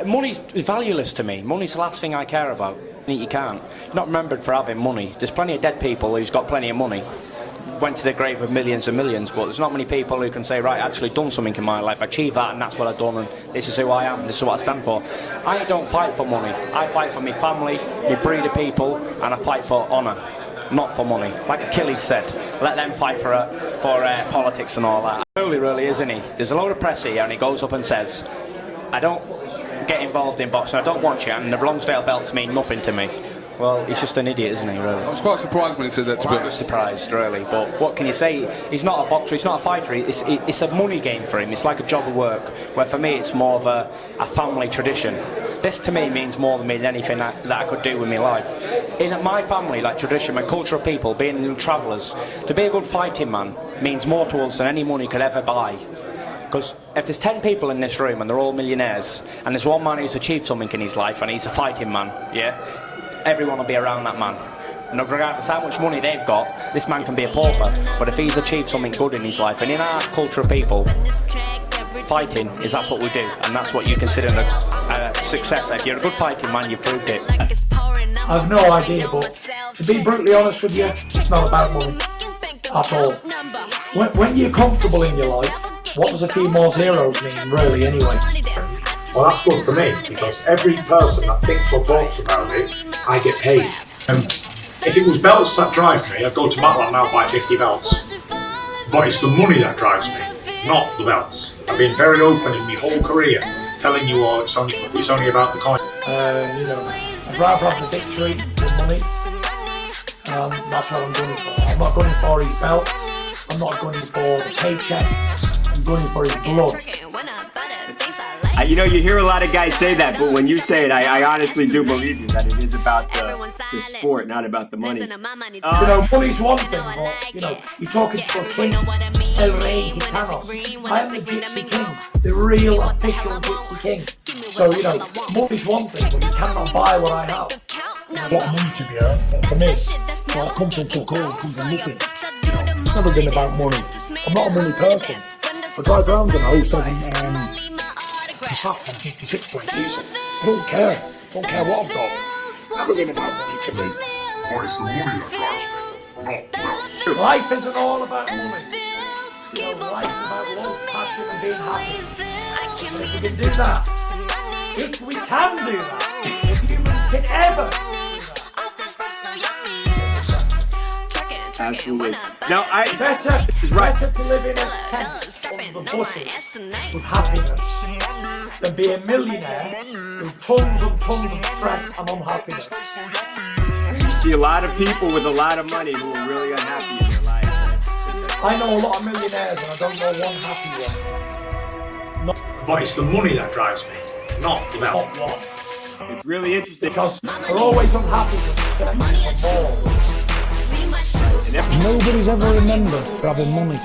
money's valueless to me. Money's the last thing I care about. You can't. You're not remembered for having money. There's plenty of dead people who's got plenty of money, went to their grave with millions and millions, but there's not many people who can say, right, I actually done something in my life, achieved that, and that's what I've done, and this is who I am, this is what I stand for. I don't fight for money. I fight for my family, my breed of people, and I fight for honour, not for money. Like Achilles said, let them fight for politics and all that. Really, isn't he? There's a load of press here, and he goes up and says, I don't get involved in boxing, I don't watch it, and the Lonsdale belts mean nothing to me. Well, he's just an idiot, isn't he, really? I was quite surprised when he said that to me. I was surprised, really, but what can you say? He's not a boxer, he's not a fighter, it's a money game for him, it's like a job of work, where for me it's more of a family tradition. This to me means more than anything that I could do with my life. In my family, like tradition, my culture of people, being travellers, to be a good fighting man means more to us than any money could ever buy. Because if there's 10 people in this room and they're all millionaires, and there's one man who's achieved something in his life and he's a fighting man, yeah? Everyone will be around that man. And regardless how much money they've got, this man can be a pauper. But if he's achieved something good in his life, and in our culture of people, fighting that's what we do, and that's what you consider a success. If you're a good fighting man, you've proved it. I've no idea, but to be brutally honest with you, it's not about money at all. When you're comfortable in your life, what does a few more zeros mean, really, anyway? Well, that's good for me, because every person that thinks or talks about it, I get paid. If it was belts that drive me, I'd go to Matland now and buy 50 belts. But it's the money that drives me, not the belts. I've been very open in my whole career, telling you all it's only about the coin. I'd rather have the victory than money. That's what I'm going for. I'm not going for his belt. I'm not going for the paycheck. I'm going for his blood. You know, you hear a lot of guys say that, but when you say it, I honestly do believe you, that it is about the sport, not about the money. Money's one thing, but, you're talking to a king, El Rey Gitanos. I am the Gypsy King, the real official Gypsy King. So, money's one thing, but you cannot buy what I have. A lot of money to be earned, for me. So I come from fuck all, come from nothing. It's never been about money. I'm not a money person. I drive around in a 07, in fact, I'm 56 point diesel. I don't care. I don't care what I've got. Never been about money to me. Well, it's the money that drives me, not wealth. Life isn't all about money. Life's about love, passion and being happy. And if we can do that, if we can do that, if humans can ever Absolutely. Now, better to live in a tent under the bushes with happiness than be a millionaire with tons and tons of stress and unhappiness. You see a lot of people with a lot of money who are really unhappy in their life. I know a lot of millionaires and I don't know one happy one. But it's the money that drives me, not the belt. Not one. It's really interesting. Because they're always unhappy when they're connected to a ball. Nobody's ever remembered for having money.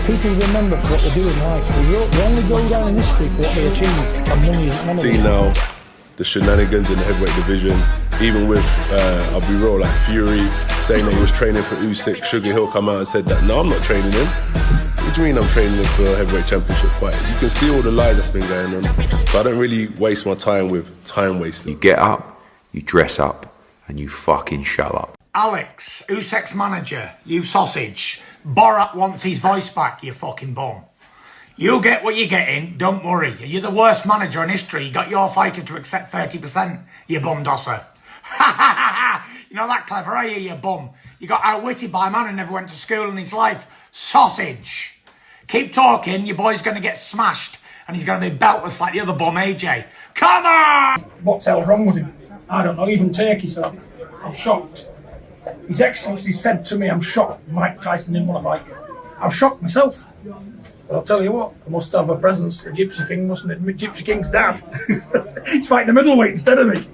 People remember for what they do in life. They only go down in history for what they achieve, and money isn't one of them. See now, the shenanigans in the heavyweight division, even with, I'll be real, like Fury saying that he was training for Usyk, Sugar Hill come out and said that, no, I'm not training him. What do you mean I'm training him for a heavyweight championship fight? You can see all the lies that's been going on. So I don't really waste my time with time wasting. You get up, you dress up, and you fucking show up. Alex, Usyk's manager, you sausage. Borat wants his voice back, you fucking bum. You'll get what you're getting, don't worry. You're the worst manager in history. You got your fighter to accept 30%, you bum dosser. Ha ha ha ha! You're not that clever, are you bum? You got outwitted by a man who never went to school in his life. Sausage. Keep talking, your boy's going to get smashed, and he's going to be beltless like the other bum, AJ. Come on! What the hell's wrong with him? I don't know, even Turkey said, I'm shocked. His Excellency said to me, I'm shocked Mike Tyson didn't want to fight you. I'm shocked myself. But I'll tell you what, I must have a presence. The Gypsy King mustn't admit Gypsy King's dad. He's fighting the middleweight instead of me.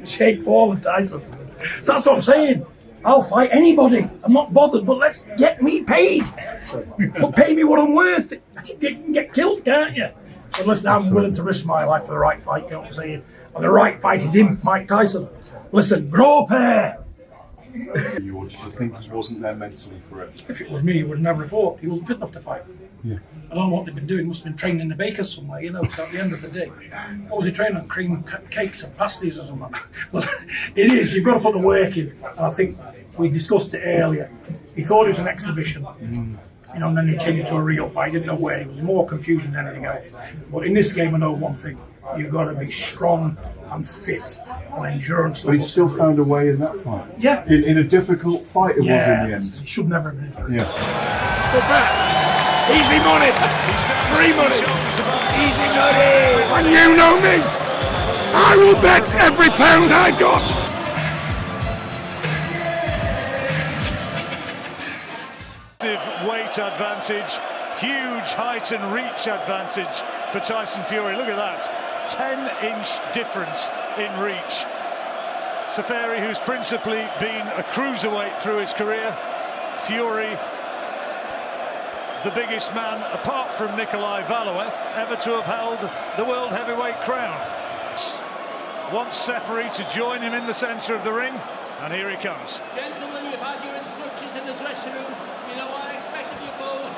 Jake Paul and Tyson. So that's what I'm saying. I'll fight anybody. I'm not bothered, but let's get me paid. But pay me what I'm worth. You can get killed, can't you? So listen, I'm willing to risk my life for the right fight, you know what I'm saying? And the right fight is him, Mike Tyson. Listen, grow up here. You or did you think he wasn't there mentally for it? If it was me, he would have never fought. He wasn't fit enough to fight. Yeah. I don't know what they've been doing. Must have been training in the bakers somewhere, you know. So at the end of the day, what was he training on? Cream cakes and pasties or something? Well, it is. You've got to put the work in. And I think we discussed it earlier. He thought it was an exhibition. You know, and then he changed it to a real fight. He didn't know where. It was more confusion than anything else. But in this game, I know one thing: you've got to be strong and fit and endurance. But he still found a way in that fight. Yeah. In a difficult fight, it was in the end. He should never have been. Yeah. Go back. Easy money. Free money. Easy money. And you know me. I will bet every pound I got. Weight advantage, huge height and reach advantage for Tyson Fury. Look at that, 10-inch difference in reach. Safari, who's principally been a cruiserweight through his career, Fury, the biggest man apart from Nikolai Valuev ever to have held the world heavyweight crown. Wants Safari to join him in the centre of the ring, and here he comes. Gentlemen, you've had your instructions in the dressing room. You know what I expect of you both.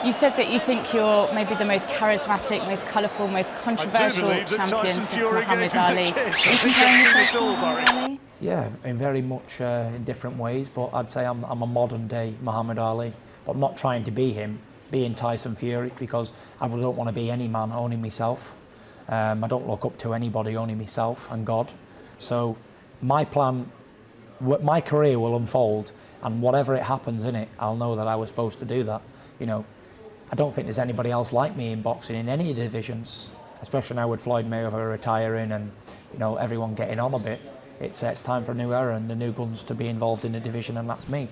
You said that you think you're maybe the most charismatic, most colourful, most controversial champion since Muhammad Ali. Are you comparing yourself to Muhammad Ali? Yeah, in very much in different ways, but I'd say I'm a modern day Muhammad Ali. But I'm not trying to be him, being Tyson Fury, because I don't want to be any man, only myself. I don't look up to anybody, only myself and God. So my plan, my career will unfold, and whatever it happens in it, I'll know that I was supposed to do that. You know, I don't think there's anybody else like me in boxing in any divisions, especially now with Floyd Mayweather retiring and, you know, everyone getting on a bit. It's time for a new era and the new guns to be involved in the division, and that's me.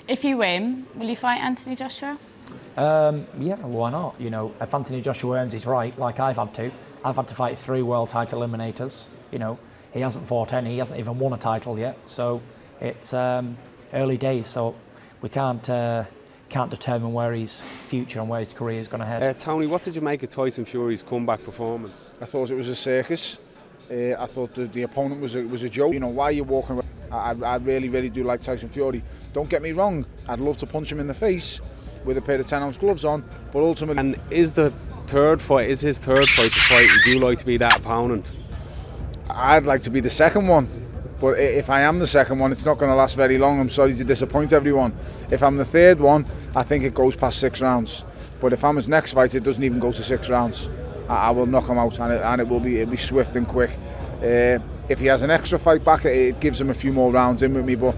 If you win, will you fight Anthony Joshua? Yeah, why not? You know, if Anthony Joshua earns his right, like I've had to fight 3 world title eliminators. You know, he hasn't fought any, he hasn't even won a title yet. So it's early days, so we can't determine where his future and where his career is going to head. Tony, what did you make of Tyson Fury's comeback performance? I thought it was a circus. I thought the opponent was a joke. You know, why are you walking around? I really do like Tyson Fury. Don't get me wrong, I'd love to punch him in the face with a pair of 10-ounce gloves on, but ultimately... And is his third fight to fight? Would you like to be that opponent? I'd like to be the second one, but if I am the second one, it's not going to last very long. I'm sorry to disappoint everyone. If I'm the third one, I think it goes past 6 rounds. But if I'm his next fight, it doesn't even go to 6 rounds. I will knock him out, and it'll be swift and quick. If he has an extra fight back, it gives him a few more rounds in with me, but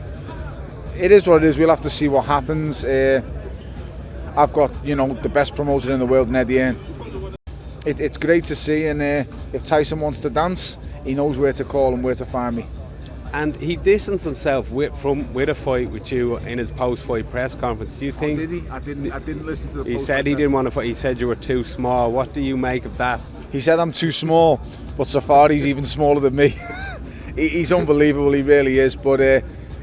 it is what it is. We'll have to see what happens. I've got, you know, the best promoter in the world in Eddie Hearn. It's great to see, and if Tyson wants to dance, he knows where to call and where to find me. And he distanced himself with a fight with you in his post-fight press conference. Do you think? Oh, did he? I didn't listen to the. He said he didn't want to fight. He said you were too small. What do you make of that? He said I'm too small, but Safari's even smaller than me. He's unbelievable. He really is. But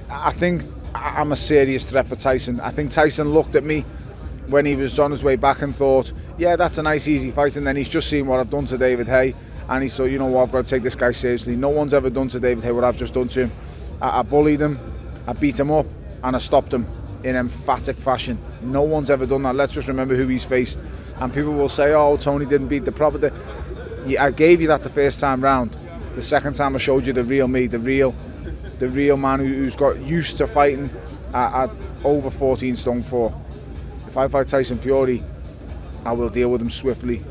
I think I'm a serious threat for Tyson. I think Tyson looked at me when he was on his way back and thought, yeah, that's a nice easy fight, and then he's just seen what I've done to David Haye, and he thought, you know what, I've got to take this guy seriously. No one's ever done to David Haye what I've just done to him. I bullied him, I beat him up, and I stopped him in emphatic fashion. No one's ever done that. Let's just remember who he's faced. And people will say, oh, Tony didn't beat the proper. I gave you that the first time round. The second time I showed you the real me, the real man who's got used to fighting at over 14 stone 4. If I fight Tyson Fury, I will deal with him swiftly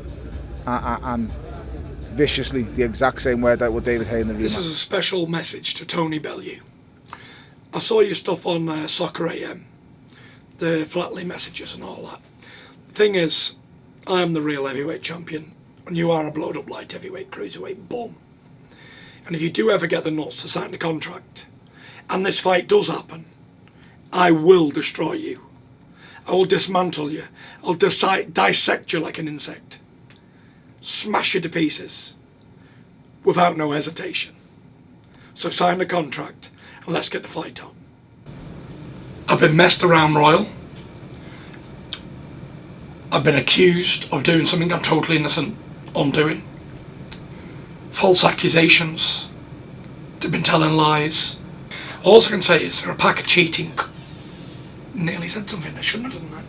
and viciously, the exact same way that with David Haye in the rematch. This is a special message to Tony Bellew. I saw your stuff on Soccer AM, the Flatley messages and all that. The thing is, I am the real heavyweight champion, and you are a blowed up light heavyweight cruiserweight bum. And if you do ever get the nuts to sign the contract, and this fight does happen, I will destroy you. I will dismantle you. I'll dissect you like an insect. Smash you to pieces. Without no hesitation. So sign the contract and let's get the fight on. I've been messed around royal. I've been accused of doing something I'm totally innocent on doing. False accusations. They've been telling lies. All I can say is they're a pack of cheating. Nearly said something they shouldn't have done that.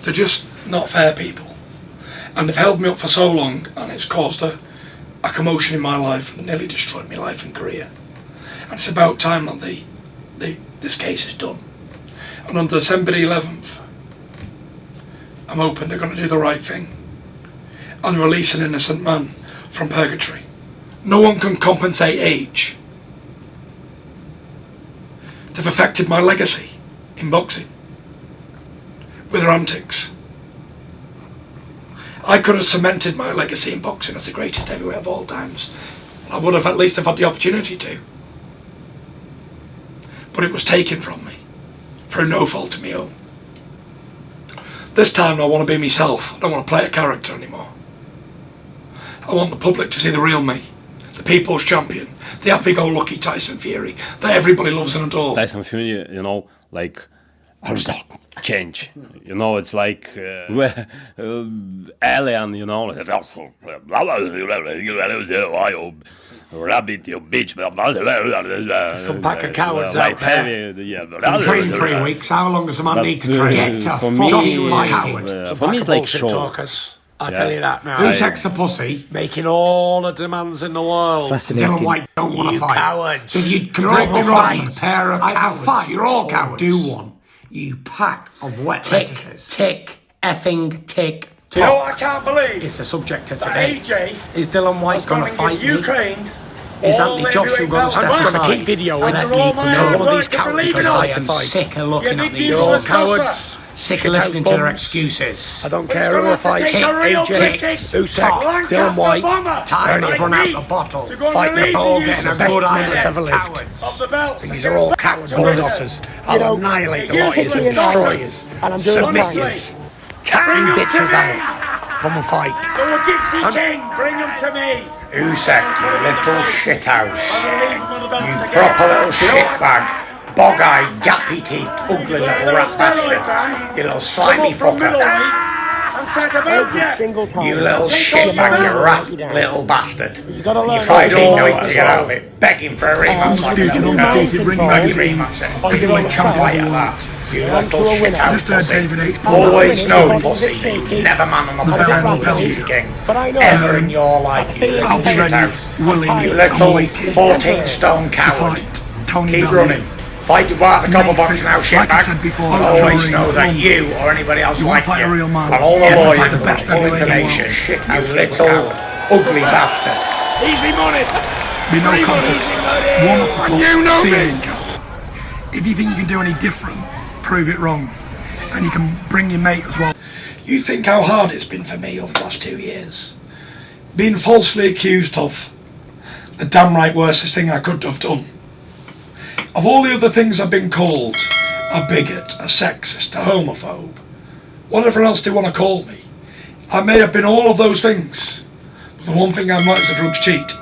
They're just not fair people. And they've held me up for so long, and it's caused a commotion in my life, and nearly destroyed my life and career. And it's about time that this case is done. And on December the 11th, I'm hoping they're going to do the right thing and release an innocent man from purgatory. No one can compensate age. They've affected my legacy in boxing with their antics. I could have cemented my legacy in boxing as the greatest heavyweight of all times. I would have at least have had the opportunity to. But it was taken from me through no fault of my own. This time I want to be myself. I don't want to play a character anymore. I want the public to see the real me, the people's champion, the happy-go-lucky Tyson Fury that everybody loves and adores. Tyson Fury, you know, like change. You know, it's like alien, you know. Rabbit, you bitch. Some pack of cowards out there. Train 3 weeks. How long does a man need to train? For me, it's like short. I tell you that now. Who takes a pussy, making all the demands in the world? Fascinating. Dylan White don't want to fight. Cowards. If you can break me wrong, a pair of cowards. Fight. You're all cowards. Do one. You pack of wet lettuces. Tick, effing tick. Do you know what I can't believe? It's the subject of today. Is Dylan White going to fight Ukraine? Is Anthony Joshua going to step aside? I'm going to keep videoing it. One of these cowards, because I am sick of looking at these all cowards. Sick of listening to their excuses. I don't care who I fight. Tick, AJ, Usyk, Dylan White, time to run out the bottle. Fight the ball, getting a good eye that's ever lived. These are all cowards, bulldozers. I'll annihilate the lawyers and destroyers. Submitters. Time bitches out. Come and fight. Go Gypsy King, bring him to me. Usyk, you little shithouse. You proper little shitbag. Bog-eyed, gappy teeth, ugly little rat bastard. You little slimy fucker. You little shitbag, you rat little bastard. You fight all night to get out of it, begging for a rematch like a little girl. Rematch then. Heavyweight champion like that. You little shithouse. Just heard David H. Always know, pussy, you never man on the Gypsy King. Ever in your life, you little shithouse. You little 14-stone coward. Keep running. Fight your way out the copper box now, shitbag. Like always know that you or anybody else like you, and all the lawyers have got full information. You little ugly bastard. Easy money. Be no contest. One uppercut, ceiling job. If you think you can do any different, prove it wrong, and you can bring your mate as well. You think how hard it's been for me over the last 2 years, being falsely accused of the damn right worstest thing I could have done. Of all the other things I've been called, a bigot, a sexist, a homophobe, whatever else they want to call me, I may have been all of those things, but the one thing I'm not is a drugs cheat.